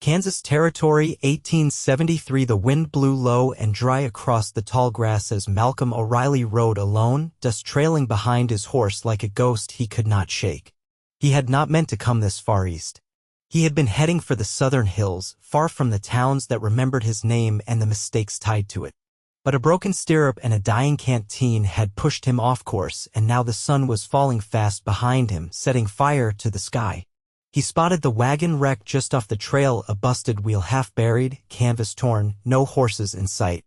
Kansas Territory, 1873. The wind blew low and dry across the tall grass as Malcolm O'Reilly rode alone, dust trailing behind his horse like a ghost he could not shake. He had not meant to come this far east. He had been heading for the southern hills, far from the towns that remembered his name and the mistakes tied to it. But a broken stirrup and a dying canteen had pushed him off course, and now the sun was falling fast behind him, setting fire to the sky. He spotted the wagon wreck just off the trail, a busted wheel half buried, canvas torn, no horses in sight.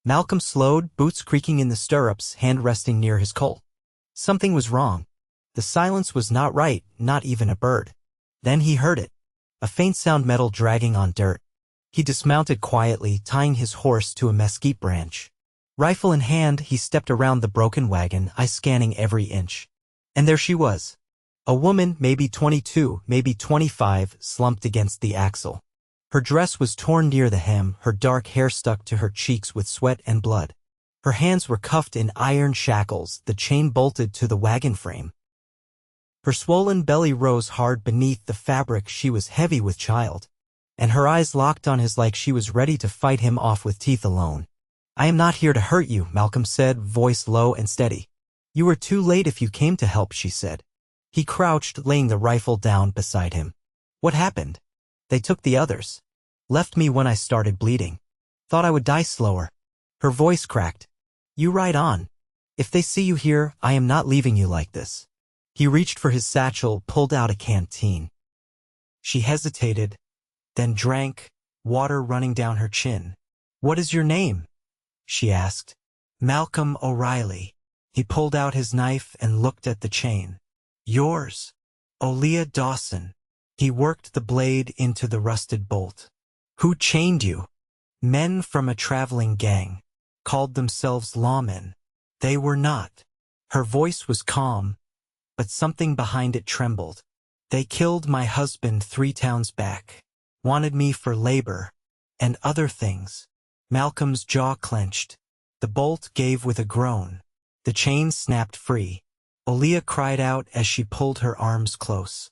Malcolm slowed, boots creaking in the stirrups, hand resting near his colt. Something was wrong. The silence was not right, not even a bird. Then he heard it. A faint sound, metal dragging on dirt. He dismounted quietly, tying his horse to a mesquite branch. Rifle in hand, he stepped around the broken wagon, eyes scanning every inch. And there she was. A woman, maybe 22, maybe 25, slumped against the axle. Her dress was torn near the hem, her dark hair stuck to her cheeks with sweat and blood. Her hands were cuffed in iron shackles, the chain bolted to the wagon frame. Her swollen belly rose hard beneath the fabric. She was heavy with child, and her eyes locked on his like she was ready to fight him off with teeth alone. "I am not here to hurt you," Malcolm said, voice low and steady. "You were too late if you came to help," she said. He crouched, laying the rifle down beside him. "What happened?" "They took the others. Left me when I started bleeding. Thought I would die slower." Her voice cracked. "You ride on. If they see you here, I am not leaving you like this." He reached for his satchel, pulled out a canteen. She hesitated, then drank, water running down her chin. "What is your name?" she asked. "Malcolm O'Reilly." He pulled out his knife and looked at the chain. "Yours, Oleah Dawson." He worked the blade into the rusted bolt. "Who chained you?" "Men from a traveling gang. Called themselves lawmen. They were not." Her voice was calm, but something behind it trembled. "They killed my husband 3 towns back. Wanted me for labor, and other things." Malcolm's jaw clenched. The bolt gave with a groan. The chain snapped free. Oleah cried out as she pulled her arms close.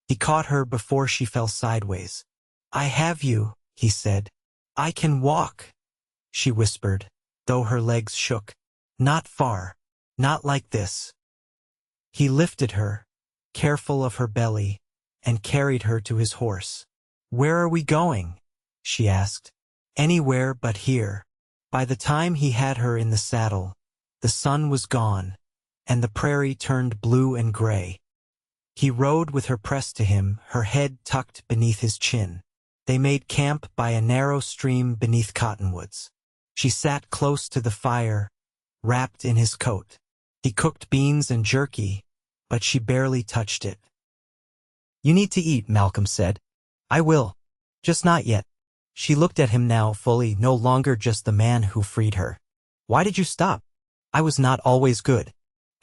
He caught her before she fell sideways. "I have you," he said. "I can walk," she whispered, though her legs shook. "Not far. Not like this." He lifted her, careful of her belly, and carried her to his horse. "Where are we going?" she asked. "Anywhere but here." By the time he had her in the saddle, the sun was gone, and the prairie turned blue and gray. He rode with her pressed to him, her head tucked beneath his chin. They made camp by a narrow stream beneath cottonwoods. She sat close to the fire, wrapped in his coat. He cooked beans and jerky, but she barely touched it. "You need to eat," Malcolm said. "I will. Just not yet." She looked at him now fully, no longer just the man who freed her. "Why did you stop?" "I was not always good.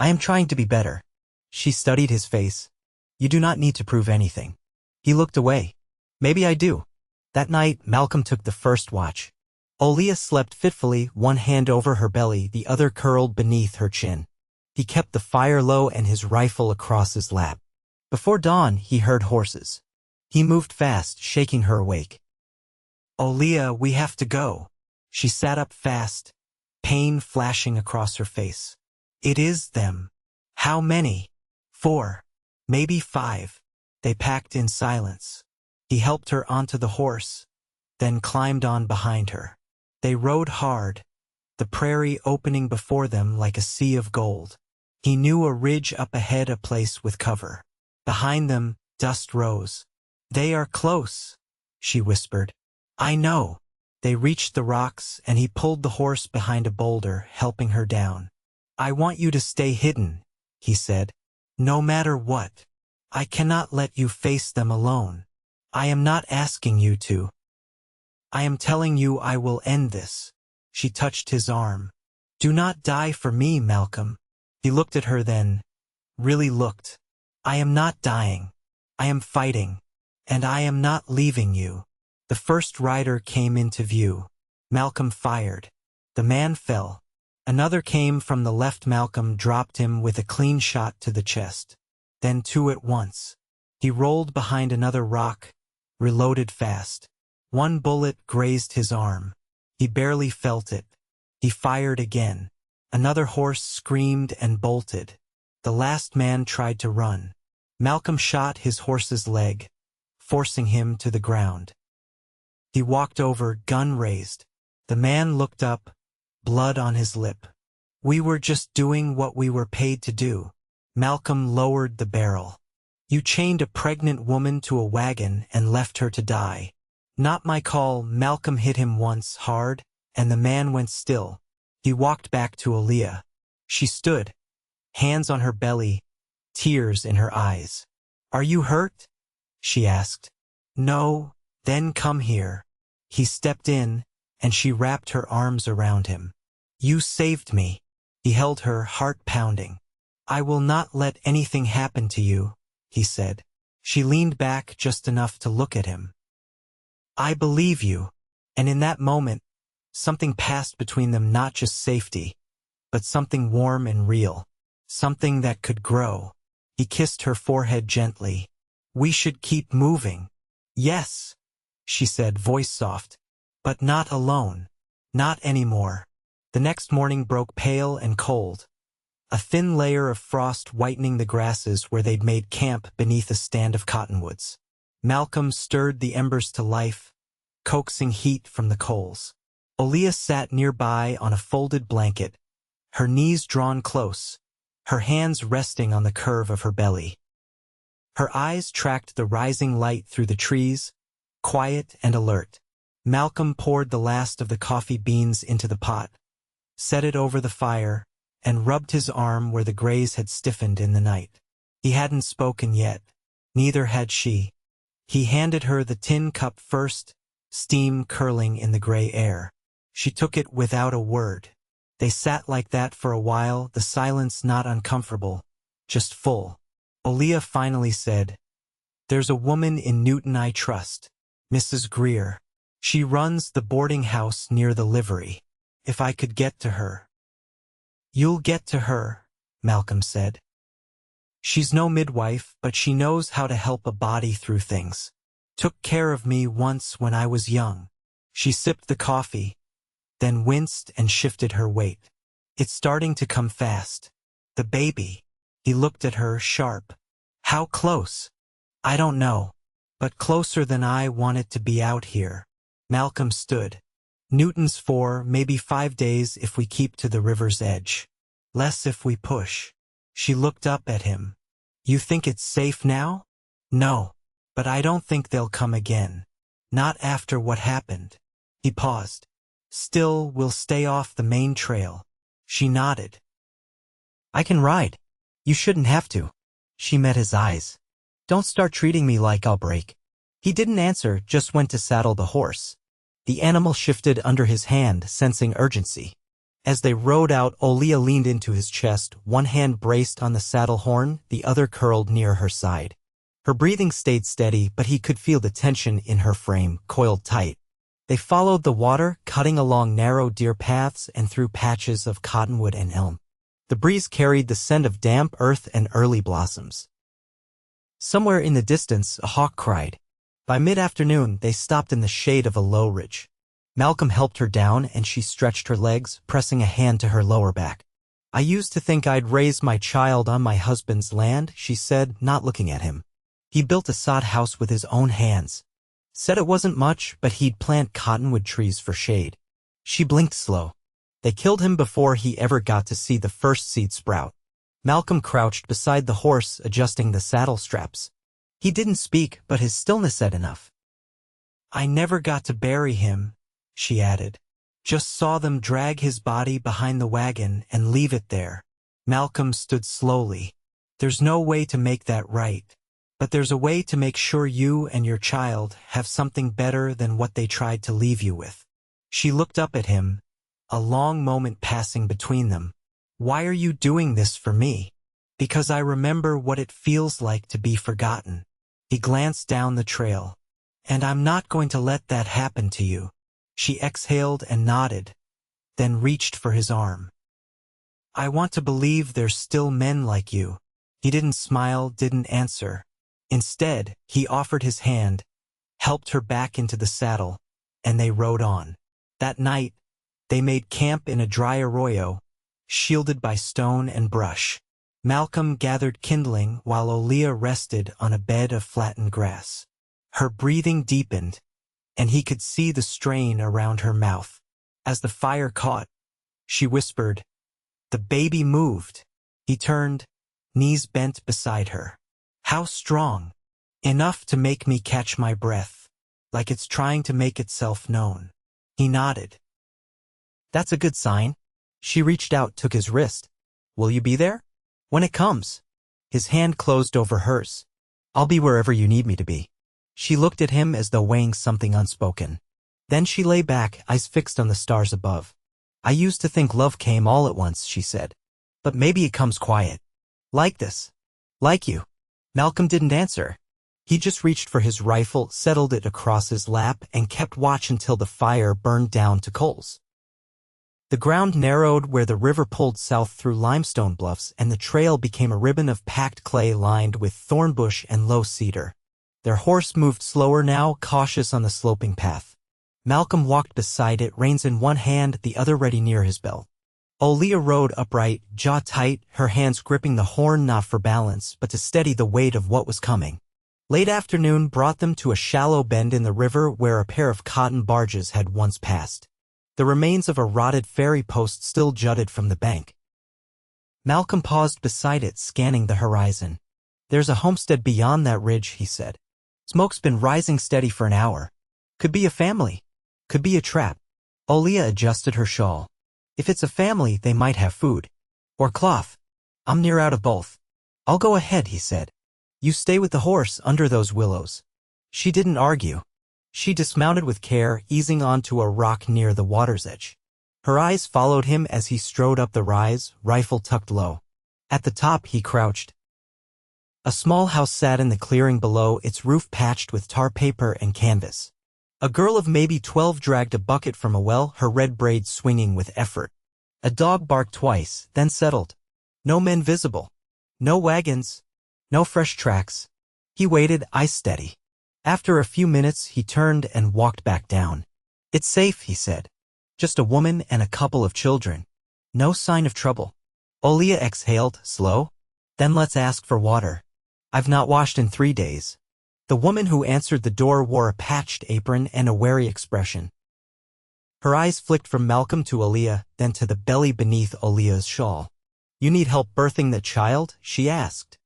I am trying to be better." She studied his face. "You do not need to prove anything." He looked away. "Maybe I do." That night, Malcolm took the first watch. Oleah slept fitfully, one hand over her belly, the other curled beneath her chin. He kept the fire low and his rifle across his lap. Before dawn, he heard horses. He moved fast, shaking her awake. "Oleah, we have to go." She sat up fast, pain flashing across her face. "It is them." "How many?" "4. Maybe 5. They packed in silence. He helped her onto the horse, then climbed on behind her. They rode hard, the prairie opening before them like a sea of gold. He knew a ridge up ahead, a place with cover. Behind them, dust rose. "They are close," she whispered. "I know." They reached the rocks, and he pulled the horse behind a boulder, helping her down. "I want you to stay hidden," he said. "No matter what. I cannot let you face them alone. I am not asking you to. I am telling you I will end this." She touched his arm. "Do not die for me, Malcolm." He looked at her then, really looked. "I am not dying. I am fighting. And I am not leaving you." The first rider came into view. Malcolm fired. The man fell. Another came from the left. Malcolm dropped him with a clean shot to the chest. Then 2 at once. He rolled behind another rock, reloaded fast. One bullet grazed his arm. He barely felt it. He fired again. Another horse screamed and bolted. The last man tried to run. Malcolm shot his horse's leg, forcing him to the ground. He walked over, gun raised. The man looked up, blood on his lip. "We were just doing what we were paid to do." Malcolm lowered the barrel. "You chained a pregnant woman to a wagon and left her to die." "Not my call." Malcolm hit him once, hard, and the man went still. He walked back to Oleah. She stood, hands on her belly, tears in her eyes. "Are you hurt?" she asked. "No." "Then come here." He stepped in, and she wrapped her arms around him. "You saved me." He held her, heart pounding. "I will not let anything happen to you," he said. She leaned back just enough to look at him. "I believe you." And in that moment, something passed between them, not just safety, but something warm and real, something that could grow. He kissed her forehead gently. "We should keep moving." "Yes," she said, voice soft, "but not alone. Not anymore." The next morning broke pale and cold, a thin layer of frost whitening the grasses where they'd made camp beneath a stand of cottonwoods. Malcolm stirred the embers to life, coaxing heat from the coals. Oleah sat nearby on a folded blanket, her knees drawn close, her hands resting on the curve of her belly. Her eyes tracked the rising light through the trees, quiet and alert. Malcolm poured the last of the coffee beans into the pot, set it over the fire, and rubbed his arm where the graze had stiffened in the night. He hadn't spoken yet. Neither had she. He handed her the tin cup first, steam curling in the gray air. She took it without a word. They sat like that for a while, the silence not uncomfortable, just full. Oleah finally said, "There's a woman in Newton I trust, Mrs. Greer. She runs the boarding house near the livery. If I could get to her." "You'll get to her," Malcolm said. "She's no midwife, but she knows how to help a body through things. Took care of me once when I was young." She sipped the coffee, then winced and shifted her weight. "It's starting to come fast. The baby." He looked at her, sharp. "How close?" "I don't know, but closer than I want it to be out here." Malcolm stood. "Newton's 4, maybe 5 days if we keep to the river's edge. Less if we push." She looked up at him. "You think it's safe now?" "No, but I don't think they'll come again. Not after what happened." He paused. "Still, we'll stay off the main trail." She nodded. "I can ride. You shouldn't have to." She met his eyes. "Don't start treating me like I'll break." He didn't answer, just went to saddle the horse. The animal shifted under his hand, sensing urgency. As they rode out, Oleah leaned into his chest, one hand braced on the saddle horn, the other curled near her side. Her breathing stayed steady, but he could feel the tension in her frame, coiled tight. They followed the water, cutting along narrow deer paths and through patches of cottonwood and elm. The breeze carried the scent of damp earth and early blossoms. Somewhere in the distance, a hawk cried. By mid-afternoon, they stopped in the shade of a low ridge. Malcolm helped her down, and she stretched her legs, pressing a hand to her lower back. "I used to think I'd raise my child on my husband's land," she said, not looking at him. "He built a sod house with his own hands. Said it wasn't much, but he'd plant cottonwood trees for shade." She blinked slow. "They killed him before he ever got to see the first seed sprout." Malcolm crouched beside the horse, adjusting the saddle straps. He didn't speak, but his stillness said enough. "I never got to bury him," she added. "Just saw them drag his body behind the wagon and leave it there." Malcolm stood slowly. "There's no way to make that right. But there's a way to make sure you and your child have something better than what they tried to leave you with." She looked up at him, a long moment passing between them. "Why are you doing this for me?" "Because I remember what it feels like to be forgotten." He glanced down the trail. "And I'm not going to let that happen to you." She exhaled and nodded, then reached for his arm. "I want to believe there's still men like you." He didn't smile, didn't answer. Instead, he offered his hand, helped her back into the saddle, and they rode on. That night, they made camp in a dry arroyo, shielded by stone and brush. Malcolm gathered kindling while Oleah rested on a bed of flattened grass. Her breathing deepened, and he could see the strain around her mouth. As the fire caught, she whispered, "The baby moved." He turned, knees bent beside her. "How strong? Enough to make me catch my breath, like it's trying to make itself known." He nodded. "That's a good sign." She reached out, took his wrist. "Will you be there?" "When it comes." His hand closed over hers. "I'll be wherever you need me to be." She looked at him as though weighing something unspoken. Then she lay back, eyes fixed on the stars above. "I used to think love came all at once," she said. "But maybe it comes quiet. Like this. Like you." Malcolm didn't answer. He just reached for his rifle, settled it across his lap, and kept watch until the fire burned down to coals. The ground narrowed where the river pulled south through limestone bluffs, and the trail became a ribbon of packed clay lined with thornbush and low cedar. Their horse moved slower now, cautious on the sloping path. Malcolm walked beside it, reins in one hand, the other ready near his belt. Oleah rode upright, jaw tight, her hands gripping the horn not for balance, but to steady the weight of what was coming. Late afternoon brought them to a shallow bend in the river where a pair of cotton barges had once passed. The remains of a rotted ferry post still jutted from the bank. Malcolm paused beside it, scanning the horizon. "There's a homestead beyond that ridge," he said. "Smoke's been rising steady for an hour. Could be a family. Could be a trap." Oleah adjusted her shawl. "If it's a family, they might have food. Or cloth. I'm near out of both." "I'll go ahead," he said. "You stay with the horse under those willows." She didn't argue. She dismounted with care, easing onto a rock near the water's edge. Her eyes followed him as he strode up the rise, rifle tucked low. At the top he crouched. A small house sat in the clearing below, its roof patched with tar paper and canvas. A girl of maybe 12 dragged a bucket from a well, her red braids swinging with effort. A dog barked twice, then settled. No men visible. No wagons. No fresh tracks. He waited, eyes steady. After a few minutes, he turned and walked back down. "It's safe," he said. "Just a woman and a couple of children. No sign of trouble." Oleah exhaled, slow. "Then let's ask for water. I've not washed in 3 days." The woman who answered the door wore a patched apron and a wary expression. Her eyes flicked from Malcolm to Oleah, then to the belly beneath Oleah's shawl. "You need help birthing the child?" she asked.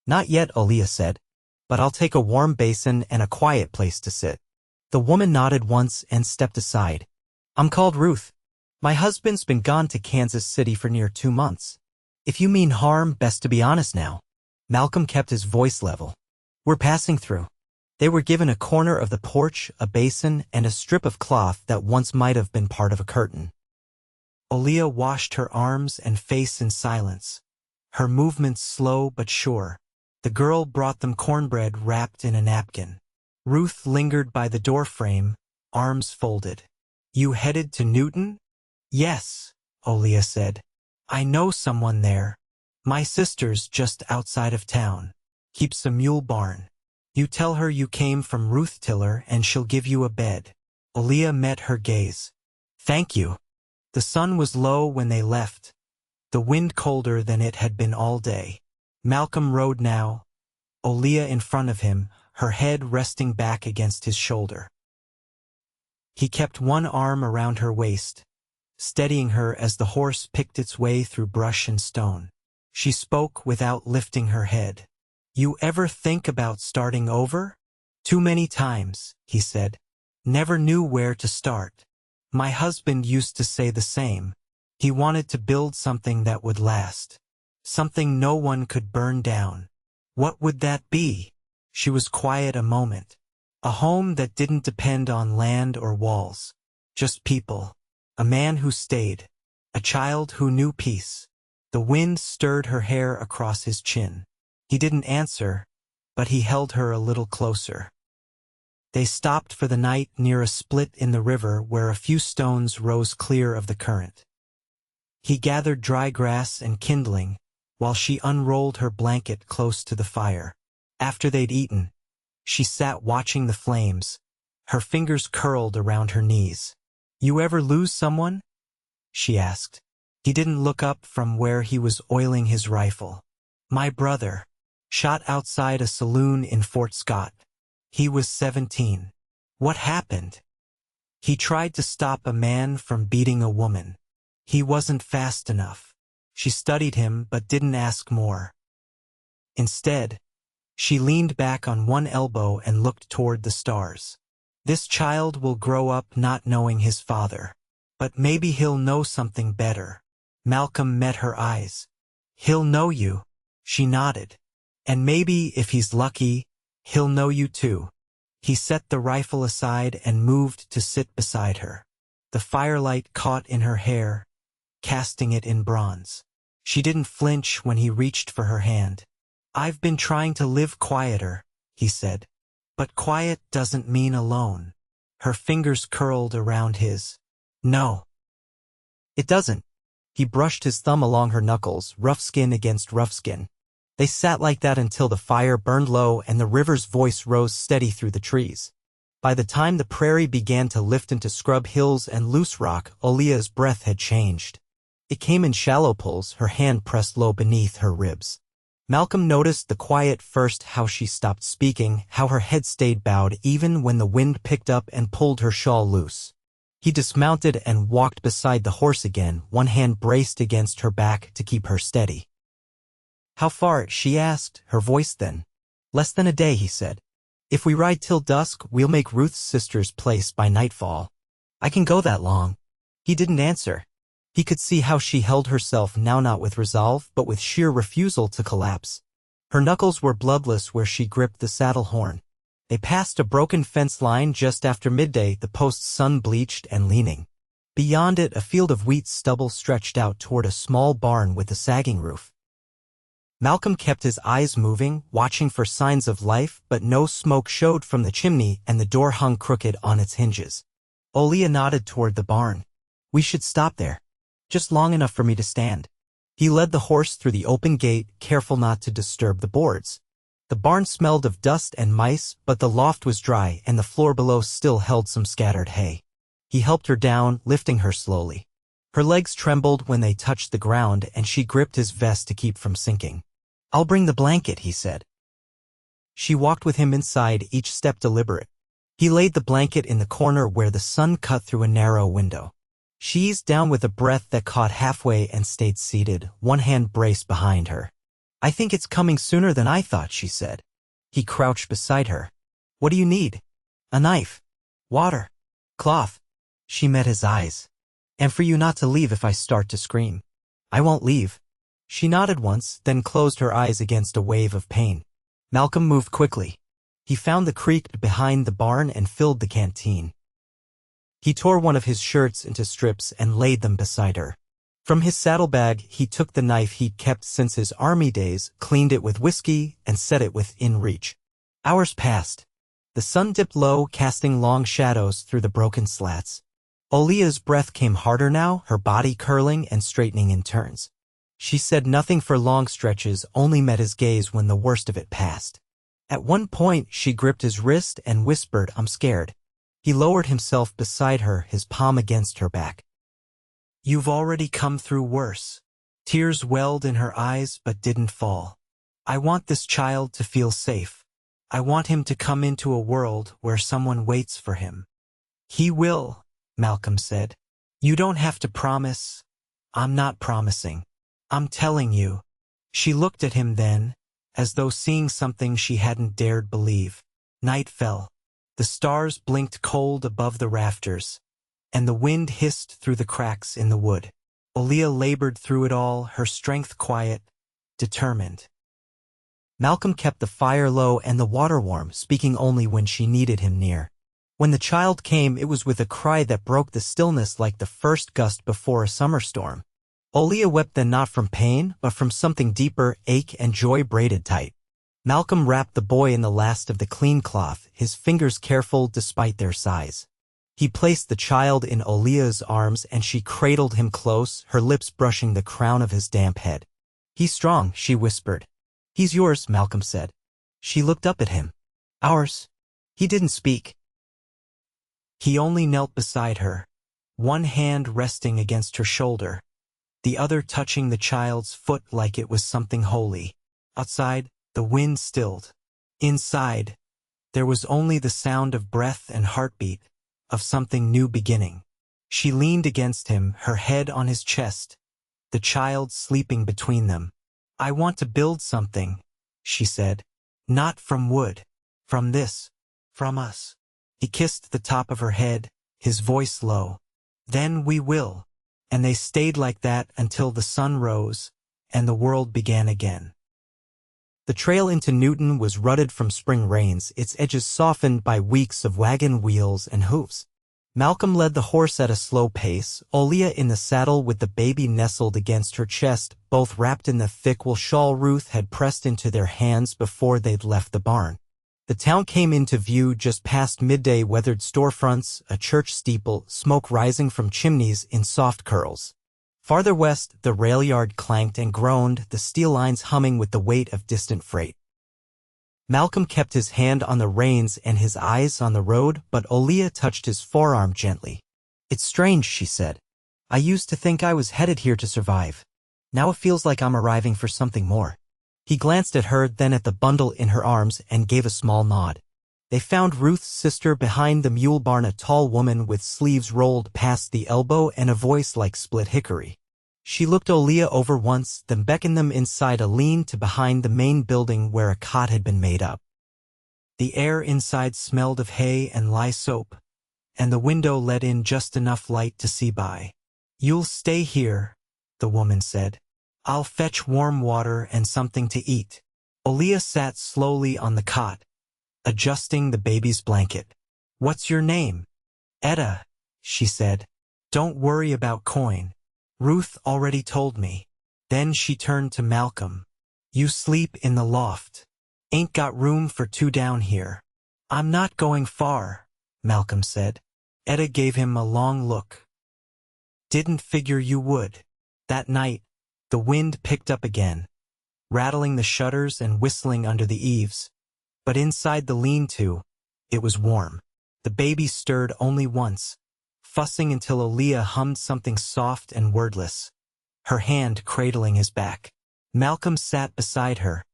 "Not yet," Oleah said. "But I'll take a warm basin and a quiet place to sit." The woman nodded once and stepped aside. "I'm called Ruth. My husband's been gone to Kansas City for near 2 months. If you mean harm, best to be honest now." Malcolm kept his voice level. "We're passing through." They were given a corner of the porch, a basin, and a strip of cloth that once might have been part of a curtain. Oleah washed her arms and face in silence, her movements slow but sure. The girl brought them cornbread wrapped in a napkin. Ruth lingered by the doorframe, arms folded. "You headed to Newton?" "Yes," Oleah said. "I know someone there. My sister's just outside of town. Keeps a mule barn. You tell her you came from Ruth Tiller and she'll give you a bed." Oleah met her gaze. "Thank you." The sun was low when they left, the wind colder than it had been all day. Malcolm rode now, Oleah in front of him, her head resting back against his shoulder. He kept one arm around her waist, steadying her as the horse picked its way through brush and stone. She spoke without lifting her head. "You ever think about starting over?" "Too many times," he said. "Never knew where to start. My husband used to say the same. He wanted to build something that would last. Something no one could burn down. What would that be?" She was quiet a moment. "A home that didn't depend on land or walls. Just people. A man who stayed. A child who knew peace." The wind stirred her hair across his chin. He didn't answer, but he held her a little closer. They stopped for the night near a split in the river where a few stones rose clear of the current. He gathered dry grass and kindling, while she unrolled her blanket close to the fire. After they'd eaten, she sat watching the flames, Her fingers curled around her knees. "You ever lose someone?" she asked. He didn't look up from where he was oiling his rifle. "My brother. Shot outside a saloon in Fort Scott. He was 17. "What happened?" "He tried to stop a man from beating a woman. He wasn't fast enough." She studied him but didn't ask more. Instead, she leaned back on one elbow and looked toward the stars. "This child will grow up not knowing his father. But maybe he'll know something better." Malcolm met her eyes. "He'll know you." She nodded. "And maybe, if he's lucky, he'll know you too." He set the rifle aside and moved to sit beside her. The firelight caught in her hair, casting it in bronze. She didn't flinch when he reached for her hand. "I've been trying to live quieter," he said. "But quiet doesn't mean alone." Her fingers curled around his. "No, it doesn't." He brushed his thumb along her knuckles, rough skin against rough skin. They sat like that until the fire burned low and the river's voice rose steady through the trees. By the time the prairie began to lift into scrub hills and loose rock, Oleah's breath had changed. It came in shallow pulls, her hand pressed low beneath her ribs. Malcolm noticed the quiet first, how she stopped speaking, how her head stayed bowed even when the wind picked up and pulled her shawl loose. He dismounted and walked beside the horse again, one hand braced against her back to keep her steady. "How far?" she asked, her voice thin. "Less than a day," he said. "If we ride till dusk, we'll make Ruth's sister's place by nightfall." "I can go that long." He didn't answer. He could see how she held herself now, not with resolve, but with sheer refusal to collapse. Her knuckles were bloodless where she gripped the saddle horn. They passed a broken fence line just after midday, the post sun-bleached and leaning. Beyond it, a field of wheat stubble stretched out toward a small barn with a sagging roof. Malcolm kept his eyes moving, watching for signs of life, but no smoke showed from the chimney and the door hung crooked on its hinges. Oleah nodded toward the barn. "We should stop there. Just long enough for me to stand." He led the horse through the open gate, careful not to disturb the boards. The barn smelled of dust and mice, but the loft was dry and the floor below still held some scattered hay. He helped her down, lifting her slowly. Her legs trembled when they touched the ground and she gripped his vest to keep from sinking. "I'll bring the blanket," he said. She walked with him inside, each step deliberate. He laid the blanket in the corner where the sun cut through a narrow window. She eased down with a breath that caught halfway and stayed seated, one hand braced behind her. "I think it's coming sooner than I thought," she said. He crouched beside her. "What do you need?" "A knife. Water. Cloth." She met his eyes. "And for you not to leave if I start to scream." "I won't leave." She nodded once, then closed her eyes against a wave of pain. Malcolm moved quickly. He found the creek behind the barn and filled the canteen. He tore one of his shirts into strips and laid them beside her. From his saddlebag, he took the knife he'd kept since his army days, cleaned it with whiskey, and set it within reach. Hours passed. The sun dipped low, casting long shadows through the broken slats. Oleah's breath came harder now, her body curling and straightening in turns. She said nothing for long stretches, only met his gaze when the worst of it passed. At one point, she gripped his wrist and whispered, "I'm scared." He lowered himself beside her, his palm against her back. "You've already come through worse." Tears welled in her eyes but didn't fall. "I want this child to feel safe. I want him to come into a world where someone waits for him." "He will," Malcolm said. "You don't have to promise." "I'm not promising. I'm telling you." She looked at him then, as though seeing something she hadn't dared believe. Night fell. The stars blinked cold above the rafters, and the wind hissed through the cracks in the wood. Oleah labored through it all, her strength quiet, determined. Malcolm kept the fire low and the water warm, speaking only when she needed him near. When the child came, it was with a cry that broke the stillness like the first gust before a summer storm. Oleah wept then, not from pain, but from something deeper, ache and joy braided tight. Malcolm wrapped the boy in the last of the clean cloth, his fingers careful despite their size. He placed the child in Oleah's arms and she cradled him close, her lips brushing the crown of his damp head. "He's strong," she whispered. "He's yours," Malcolm said. She looked up at him. "Ours." He didn't speak. He only knelt beside her, one hand resting against her shoulder, the other touching the child's foot like it was something holy. Outside, the wind stilled. Inside, there was only the sound of breath and heartbeat, of something new beginning. She leaned against him, her head on his chest, the child sleeping between them. "I want to build something," she said. "Not from wood. From this. From us." He kissed the top of her head, his voice low. "Then we will." And they stayed like that until the sun rose, and the world began again. The trail into Newton was rutted from spring rains, its edges softened by weeks of wagon wheels and hooves. Malcolm led the horse at a slow pace, Oleah in the saddle with the baby nestled against her chest, both wrapped in the thick wool shawl Ruth had pressed into their hands before they'd left the barn. The town came into view just past midday, weathered storefronts, a church steeple, smoke rising from chimneys in soft curls. Farther west, the rail yard clanked and groaned, the steel lines humming with the weight of distant freight. Malcolm kept his hand on the reins and his eyes on the road, but Oleah touched his forearm gently. "It's strange," she said. "I used to think I was headed here to survive. Now it feels like I'm arriving for something more." He glanced at her, then at the bundle in her arms, and gave a small nod. They found Ruth's sister behind the mule barn, a tall woman with sleeves rolled past the elbow and a voice like split hickory. She looked Oleah over once, then beckoned them inside a lean-to behind the main building where a cot had been made up. The air inside smelled of hay and lye soap, and the window let in just enough light to see by. "You'll stay here," the woman said. "I'll fetch warm water and something to eat." Oleah sat slowly on the cot, adjusting the baby's blanket. "What's your name?" "Etta," she said. "Don't worry about coin. Ruth already told me." Then she turned to Malcolm. "You sleep in the loft. Ain't got room for two down here." "I'm not going far," Malcolm said. Etta gave him a long look. "Didn't figure you would." That night, the wind picked up again, rattling the shutters and whistling under the eaves. But inside the lean-to, it was warm. The baby stirred only once, fussing until Oleah hummed something soft and wordless, her hand cradling his back. Malcolm sat beside her,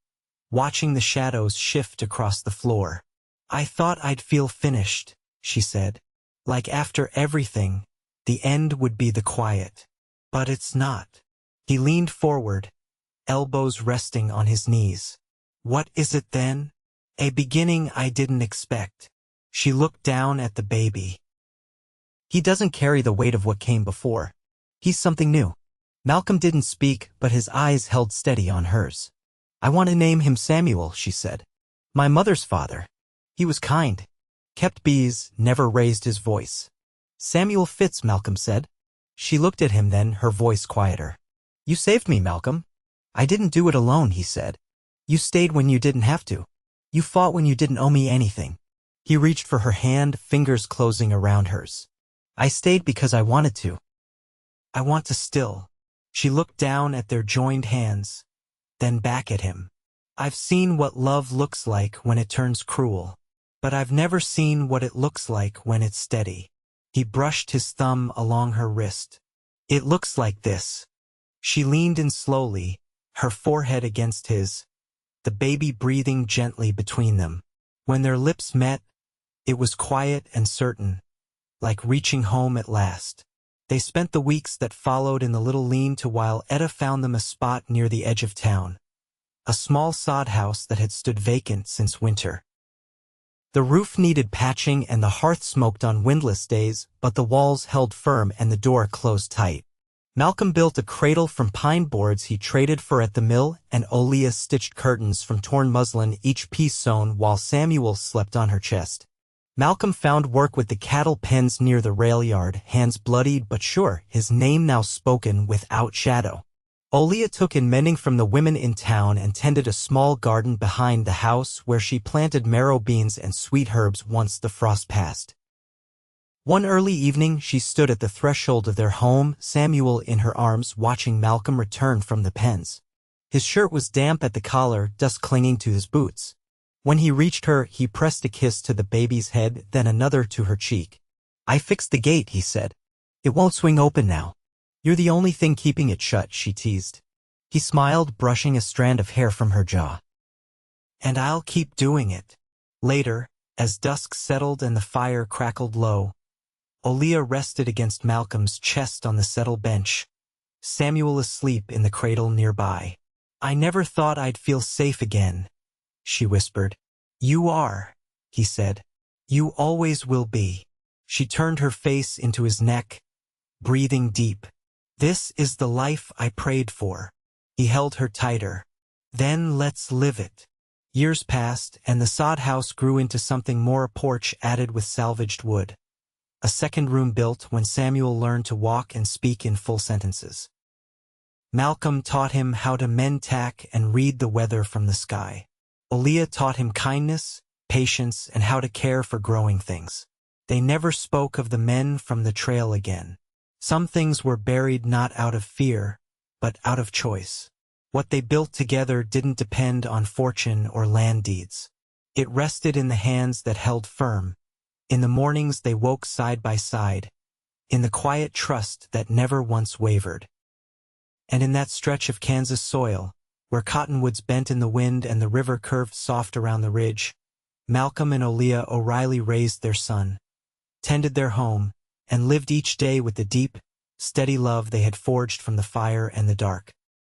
watching the shadows shift across the floor. "I thought I'd feel finished," she said. "Like after everything, the end would be the quiet. But it's not." He leaned forward, elbows resting on his knees. "What is it then?" "A beginning I didn't expect." She looked down at the baby. "He doesn't carry the weight of what came before. He's something new." Malcolm didn't speak, but his eyes held steady on hers. "I want to name him Samuel," she said. "My mother's father. He was kind. Kept bees, never raised his voice." "Samuel fits," Malcolm said. She looked at him then, her voice quieter. "You saved me, Malcolm." "I didn't do it alone," he said. "You stayed when you didn't have to. You fought when you didn't owe me anything." He reached for her hand, fingers closing around hers. "I stayed because I wanted to. I want to still." She looked down at their joined hands, then back at him. "I've seen what love looks like when it turns cruel, but I've never seen what it looks like when it's steady." He brushed his thumb along her wrist. "It looks like this." She leaned in slowly, her forehead against his, the baby breathing gently between them. When their lips met, it was quiet and certain, like reaching home at last. They spent the weeks that followed in the little lean-to while Etta found them a spot near the edge of town, a small sod house that had stood vacant since winter. The roof needed patching and the hearth smoked on windless days, but the walls held firm and the door closed tight. Malcolm built a cradle from pine boards he traded for at the mill, and Oleah stitched curtains from torn muslin, each piece sewn, while Samuel slept on her chest. Malcolm found work with the cattle pens near the rail yard, hands bloodied but sure, his name now spoken without shadow. Oleah took in mending from the women in town and tended a small garden behind the house where she planted marrow beans and sweet herbs once the frost passed. One early evening, she stood at the threshold of their home, Samuel in her arms, watching Malcolm return from the pens. His shirt was damp at the collar, dust clinging to his boots. When he reached her, he pressed a kiss to the baby's head, then another to her cheek. "I fixed the gate," he said. "It won't swing open now." "You're the only thing keeping it shut," she teased. He smiled, brushing a strand of hair from her jaw. "And I'll keep doing it." Later, as dusk settled and the fire crackled low, Oleah rested against Malcolm's chest on the settle bench, Samuel asleep in the cradle nearby. "I never thought I'd feel safe again," she whispered. "You are," he said. "You always will be." She turned her face into his neck, breathing deep. "This is the life I prayed for." He held her tighter. "Then let's live it." Years passed, and the sod house grew into something more, a porch added with salvaged wood. A second room built when Samuel learned to walk and speak in full sentences. Malcolm taught him how to mend tack and read the weather from the sky. Oleah taught him kindness, patience, and how to care for growing things. They never spoke of the men from the trail again. Some things were buried not out of fear, but out of choice. What they built together didn't depend on fortune or land deeds. It rested in the hands that held firm. In the mornings they woke side by side, in the quiet trust that never once wavered. And in that stretch of Kansas soil, where cottonwoods bent in the wind and the river curved soft around the ridge, Malcolm and Oleah O'Reilly raised their son, tended their home, and lived each day with the deep, steady love they had forged from the fire and the dark.